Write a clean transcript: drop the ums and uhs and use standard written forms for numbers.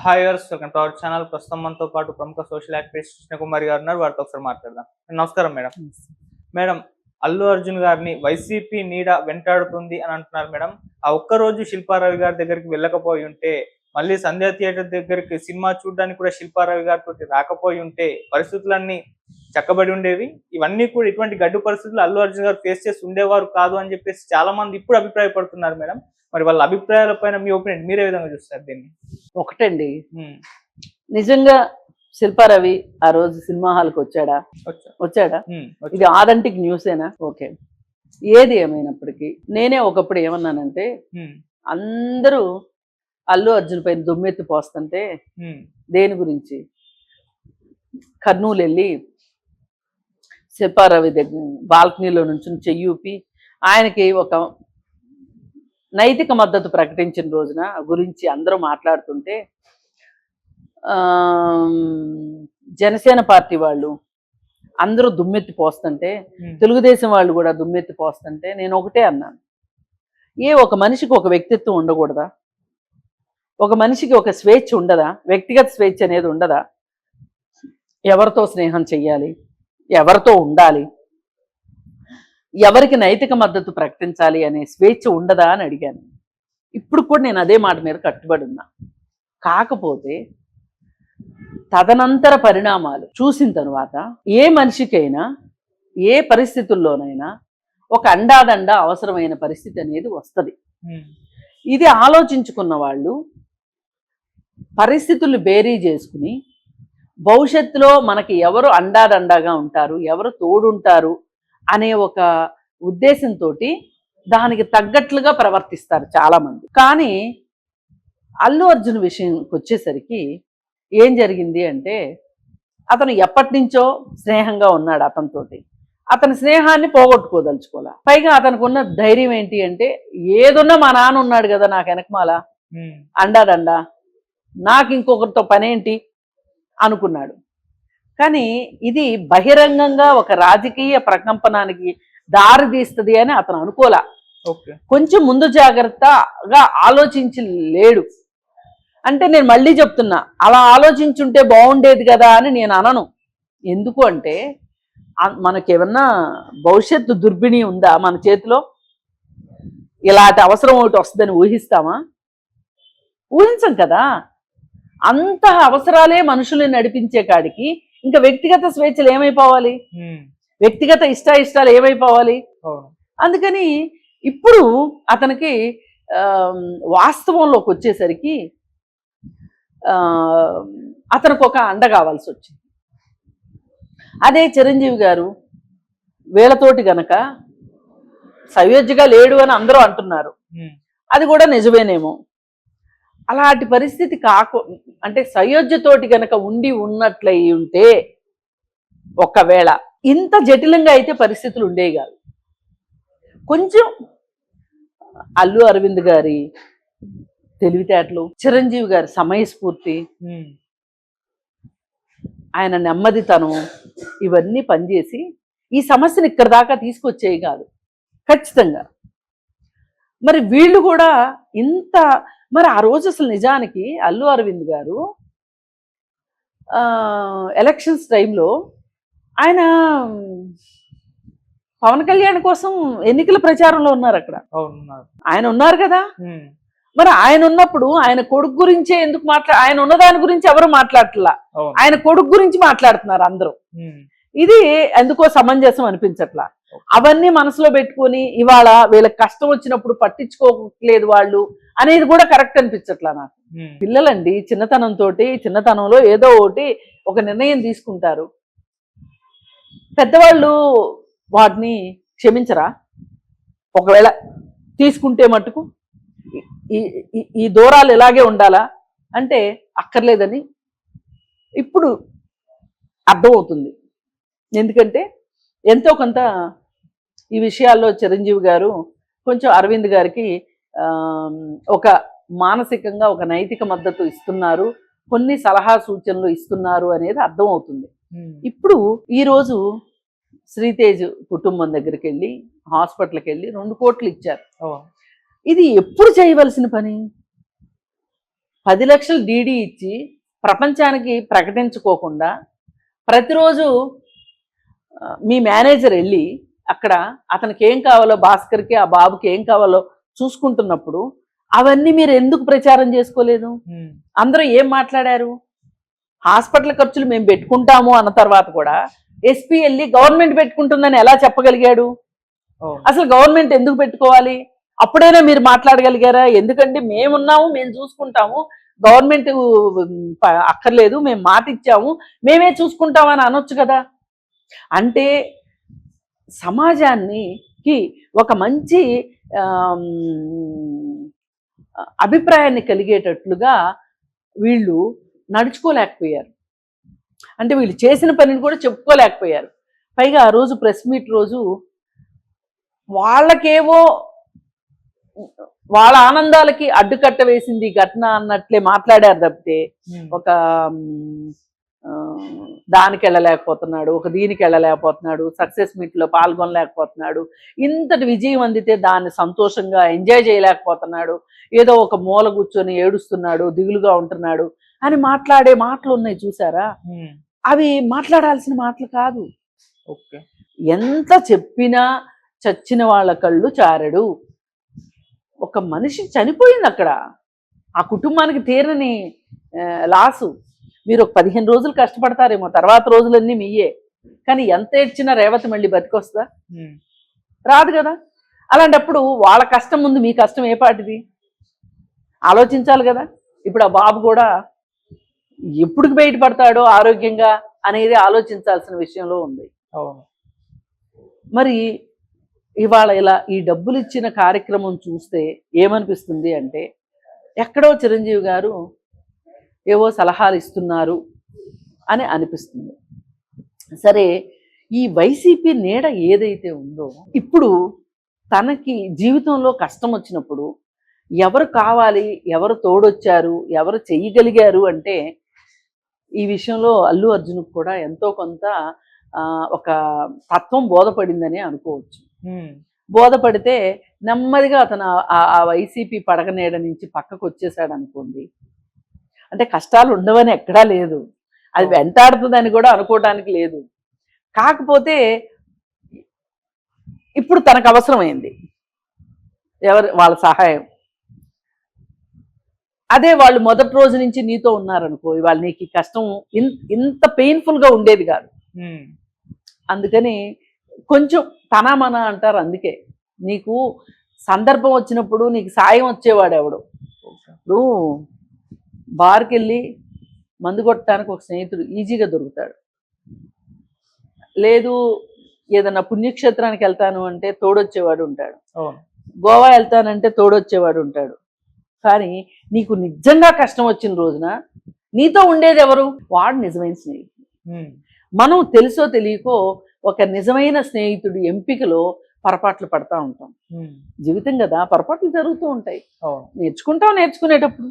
Hi viewers welcome to our channel. ప్రస్తుతం మనతో పాటు ప్రముఖ సోషల్ యాక్టివిస్ట్ కృష్ణకుమారి గారు ఉన్నారు. వారితో ఒకసారి మాట్లాడదాం. నమస్కారం మేడం. మేడం, అల్లు అర్జున్ గారిని వైసీపీ నీడ వెంటాడుతుంది అని అంటున్నారు మేడం. ఆ ఒక్కరోజు శిల్పారావి గారి దగ్గరికి వెళ్ళకపోయి ఉంటే, మళ్ళీ సంధ్యా థియేటర్ దగ్గరికి సినిమా చూడడానికి కూడా శిల్పారావి గారితో రాకపోయి ఉంటే పరిస్థితులన్నీ చక్కబడి ఉండేవి. ఇవన్నీ కూడా ఇటువంటి గడ్డు పరిస్థితులు అల్లు అర్జున్ గారు ఫేస్ చేసి ఉండేవారు కాదు అని చెప్పేసి చాలా మంది ఇప్పుడు అభిప్రాయపడుతున్నారు మేడం. మరి వాళ్ళ అభిప్రాయాల పైన మీ ఒపీనియన్ మీరే విధంగా చూస్తారు దీన్ని? ఒకటండి, నిజంగా శిల్పారవి ఆ రోజు సినిమా హాల్కి వచ్చాడా? ఇది ఆథెంటిక్ న్యూసేనా? ఓకే, ఏది ఏమైనప్పటికీ నేనే ఒకప్పుడు ఏమన్నానంటే, అందరూ అల్లు అర్జున్ పైన దుమ్మెత్తి పోస్తుంటే దేని గురించి కర్నూలు వెళ్ళి శిల్పారవి దగ్గర బాల్కనీలో నుంచి చెయ్యూపి ఆయనకి ఒక నైతిక మద్దతు ప్రకటించిన రోజున గురించి అందరూ మాట్లాడుతుంటే, జనసేన పార్టీ వాళ్ళు అందరూ దుమ్మెత్తి పోస్తుంటే, తెలుగుదేశం వాళ్ళు కూడా దుమ్మెత్తి పోస్తుంటే నేను ఒకటే అన్నాను, ఒక మనిషికి ఒక వ్యక్తిత్వం ఉండకూడదా? ఒక మనిషికి ఒక స్వేచ్ఛ ఉండదా? వ్యక్తిగత స్వేచ్ఛ అనేది ఉండదా? ఎవరితో స్నేహం చెయ్యాలి, ఎవరితో ఉండాలి, ఎవరికి నైతిక మద్దతు ప్రకటించాలి అనే స్వేచ్ఛ ఉండదా అని అడిగాను. ఇప్పుడు కూడా నేను అదే మాట మీద కట్టుబడి ఉన్నా. కాకపోతే తదనంతర పరిణామాలు చూసిన తర్వాత ఏ మనిషికైనా ఏ పరిస్థితుల్లోనైనా ఒక అండాదండ అవసరమైన పరిస్థితి అనేది వస్తుంది. ఇది ఆలోచించుకున్న వాళ్ళు పరిస్థితులు బేరీ చేసుకుని భవిష్యత్తులో మనకి ఎవరు అండాదండగా ఉంటారు, ఎవరు తోడుంటారు అనే ఒక ఉద్దేశంతో దానికి తగ్గట్లుగా ప్రవర్తిస్తారు చాలామంది. కానీ అల్లు అర్జున్ విషయంకి వచ్చేసరికి ఏం జరిగింది అంటే, అతను ఎప్పటి నుంచో స్నేహంగా ఉన్నాడు అతనితోటి. అతని స్నేహాన్ని పోగొట్టుకోదలుచుకోలే. పైగా అతనికి ఉన్న ధైర్యం ఏంటి అంటే, ఏదున్నా మా నాన్న ఉన్నాడు కదా నాకు వెనకమాల, అండాదండా, నాకు ఇంకొకరితో పనేంటి అనుకున్నాడు. కానీ ఇది బహిరంగంగా ఒక రాజకీయ ప్రకంపనానికి దారి తీస్తుంది అని అతను అనుకోలే. కొంచెం ముందు జాగ్రత్తగా ఆలోచించి లేడు. అంటే నేను మళ్ళీ చెప్తున్నా, అలా ఆలోచించుంటే బాగుండేది కదా అని నేను అనను. ఎందుకు అంటే, మనకేమన్నా భవిష్యత్తు దుర్బిణి ఉందా మన చేతిలో? ఇలాంటి అవసరం ఒకటి వస్తుందని ఊహిస్తామా? ఊహించం కదా. అంత అవసరాలే మనుషుల్ని నడిపించే కాడికి ఇంకా వ్యక్తిగత స్వేచ్ఛలు ఏమైపోవాలి, వ్యక్తిగత ఇష్టాయిష్టాలు ఏమైపోవాలి? అందుకని ఇప్పుడు అతనికి వాస్తవంలోకి వచ్చేసరికి అతనికి ఒక అండ కావాల్సి వచ్చింది. అదే చిరంజీవి గారు వీళ్ళతోటి గనక సయోధ్యగా లేడు అని అందరూ అంటున్నారు. అది కూడా నిజమేనేమో. అలాంటి పరిస్థితి అంటే సయోధ్యతోటి గనక ఉన్నట్లయి ఉంటే, ఒకవేళ ఇంత జటిలంగా అయితే పరిస్థితులు ఉండేవి కాదు. కొంచెం అల్లు అరవింద్ గారి తెలివితేటలు, చిరంజీవి గారి సమయస్ఫూర్తి, ఆయన నెమ్మదితనం, ఇవన్నీ పనిచేసి ఈ సమస్యను ఇక్కడ దాకా తీసుకొచ్చేవి కాదు ఖచ్చితంగా. మరి వీళ్ళు కూడా మరి ఆ రోజు అసలు నిజానికి అల్లు అరవింద్ గారు ఎలక్షన్స్ టైంలో ఆయన పవన్ కళ్యాణ్ కోసం ఎన్నికల ప్రచారంలో ఉన్నారు. అక్కడ ఆయన ఉన్నారు కదా. మరి ఆయన ఉన్నప్పుడు ఆయన కొడుకు గురించే ఎందుకు ఆయన ఉన్న దాని గురించి ఎవరు మాట్లాడట్లా, ఆయన కొడుకు గురించి మాట్లాడుతున్నారు అందరూ. ఇది ఎందుకో సమంజసం అనిపించట్లా. అవన్నీ మనసులో పెట్టుకుని ఇవాళ వీళ్ళకి కష్టం వచ్చినప్పుడు పట్టించుకోలేదు వాళ్ళు అనేది కూడా కరెక్ట్ అనిపించట్లా నాకు. పిల్లలండి చిన్నతనంలో ఏదో ఒక నిర్ణయం తీసుకుంటారు. పెద్దవాళ్ళు వాటిని క్షమించరా? ఒకవేళ తీసుకుంటే మట్టుకు ఈ దూరాలు ఇలాగే ఉండాలా అంటే అక్కర్లేదని ఇప్పుడు అర్థమవుతుంది. ఎందుకంటే ఎంతో కొంత ఈ విషయాల్లో చిరంజీవి గారు కొంచెం అరవింద్ గారికి ఒక మానసికంగా ఒక నైతిక మద్దతు ఇస్తున్నారు, కొన్ని సలహా సూచనలు ఇస్తున్నారు అనేది అర్థమవుతుంది. ఇప్పుడు ఈరోజు శ్రీతేజ్ కుటుంబం దగ్గరికి వెళ్ళి హాస్పిటల్కి వెళ్ళి 2 కోట్లు ఇచ్చారు. ఇది ఎప్పుడు చేయవలసిన పని? 10 లక్షలు డీడీ ఇచ్చి ప్రపంచానికి ప్రకటించుకోకుండా ప్రతిరోజు మీ మేనేజర్ వెళ్ళి అక్కడ అతనికి ఏం కావాలో, భాస్కర్కి ఆ బాబుకి ఏం కావాలో చూసుకుంటున్నప్పుడు అవన్నీ మీరు ఎందుకు ప్రచారం చేసుకోలేదు? అందరూ ఏం మాట్లాడారు? హాస్పిటల్ ఖర్చులు మేము పెట్టుకుంటాము అన్న తర్వాత కూడా ఎస్పీ వెళ్ళి గవర్నమెంట్ పెట్టుకుంటుందని ఎలా చెప్పగలిగాడు? అసలు గవర్నమెంట్ ఎందుకు పెట్టుకోవాలి? అప్పుడైనా మీరు మాట్లాడగలిగారా? ఎందుకంటే మేమున్నాము, మేము చూసుకుంటాము, గవర్నమెంట్ అక్కర్లేదు, మేము మాట ఇచ్చాము, మేమే చూసుకుంటామని అనొచ్చు కదా. అంటే సమాజానికి ఒక మంచి అభిప్రాయాన్ని కలిగేటట్లుగా వీళ్ళు నడుచుకోలేకపోయారు. అంటే వీళ్ళు చేసిన పనిని కూడా చెప్పుకోలేకపోయారు. పైగా ఆ రోజు ప్రెస్ మీట్ రోజు వాళ్ళకేవో వాళ్ళ ఆనందాలకి అడ్డుకట్ట వేసింది ఘటన అన్నట్లే మాట్లాడారు తప్పితే ఒక దానికి వెళ్ళలేకపోతున్నాడు, ఒక దీనికి వెళ్ళలేకపోతున్నాడు, సక్సెస్ మీట్లో పాల్గొనలేకపోతున్నాడు, ఇంతటి విజయం అందితే దాన్ని సంతోషంగా ఎంజాయ్ చేయలేకపోతున్నాడు, ఏదో ఒక మూల కూర్చొని ఏడుస్తున్నాడు, దిగులుగా ఉంటున్నాడు అని మాట్లాడే మాటలు ఉన్నాయి చూసారా? అవి మాట్లాడాల్సిన మాటలు కాదు. ఎంత చెప్పినా చచ్చిన వాళ్ళ కళ్ళు చారడు. ఒక మనిషి చనిపోయింది అక్కడ, ఆ కుటుంబానికి తీరని లాసు. మీరు ఒక 15 రోజులు కష్టపడతారేమో, తర్వాత రోజులన్నీ మీయే. కానీ ఎంత ఏడ్చినా రేవతి మళ్ళీ బతికొస్తుందా? రాదు కదా. అలాంటప్పుడు వాళ్ళ కష్టం ముందు మీ కష్టం ఏ పాటిది ఆలోచించాలి కదా. ఇప్పుడు ఆ బాబు కూడా ఎప్పుడు బయటపడతాడో ఆరోగ్యంగా అనేది ఆలోచించాల్సిన విషయంలో ఉంది. మరి ఇవాళ ఇలా ఈ డబ్బులు ఇచ్చిన కార్యక్రమం చూస్తే ఏమనిపిస్తుంది అంటే, ఎక్కడో చిరంజీవి గారు ఏవో సలహాలు ఇస్తున్నారు అని అనిపిస్తుంది. సరే, ఈ వైసీపీ నీడ ఏదైతే ఉందో, ఇప్పుడు తనకి జీవితంలో కష్టం వచ్చినప్పుడు ఎవరు కావాలి, ఎవరు తోడొచ్చారు, ఎవరు చెయ్యగలిగారు అంటే ఈ విషయంలో అల్లు అర్జున్కి కూడా ఎంతో కొంత ఒక తత్వం బోధపడిందని అనుకోవచ్చు. బోధపడితే నెమ్మదిగా అతను ఆ వైసీపీ పడగ నీడ నుంచి పక్కకు వచ్చేసాడు అనుకోండి. అంటే కష్టాలు ఉండవని ఎక్కడా లేదు, అది వెంటాడుతుందని కూడా అనుకోవడానికి లేదు. కాకపోతే ఇప్పుడు తనకు అవసరమైంది వాళ్ళ సహాయం. అదే వాళ్ళు మొదటి రోజు నుంచి నీతో ఉన్నారనుకో, ఇవాళ నీకు ఈ కష్టం ఇంత పెయిన్ఫుల్గా ఉండేది కాదు. అందుకని కొంచెం తనమన అంటారు. అందుకే నీకు సందర్భం వచ్చినప్పుడు నీకు సాయం వచ్చేవాడు ఎవడు. ఇప్పుడు బార్కి వెళ్ళి మందు కొట్టడానికి ఒక స్నేహితుడు ఈజీగా దొరుకుతాడు. లేదు ఏదన్నా పుణ్యక్షేత్రానికి వెళ్తాను అంటే తోడొచ్చేవాడు ఉంటాడు. గోవా వెళ్తానంటే తోడొచ్చేవాడు ఉంటాడు. కానీ నీకు నిజంగా కష్టం వచ్చిన రోజున నీతో ఉండేది ఎవరు? వాడు నిజమైన స్నేహితుడు. మనం తెలుసో తెలియకో ఒక నిజమైన స్నేహితుడి ఎంపికలో పొరపాట్లు పడతా ఉంటాం. జీవితం కదా, పొరపాట్లు జరుగుతూ ఉంటాయి. నేర్చుకుంటాం నేర్చుకునేటప్పుడు.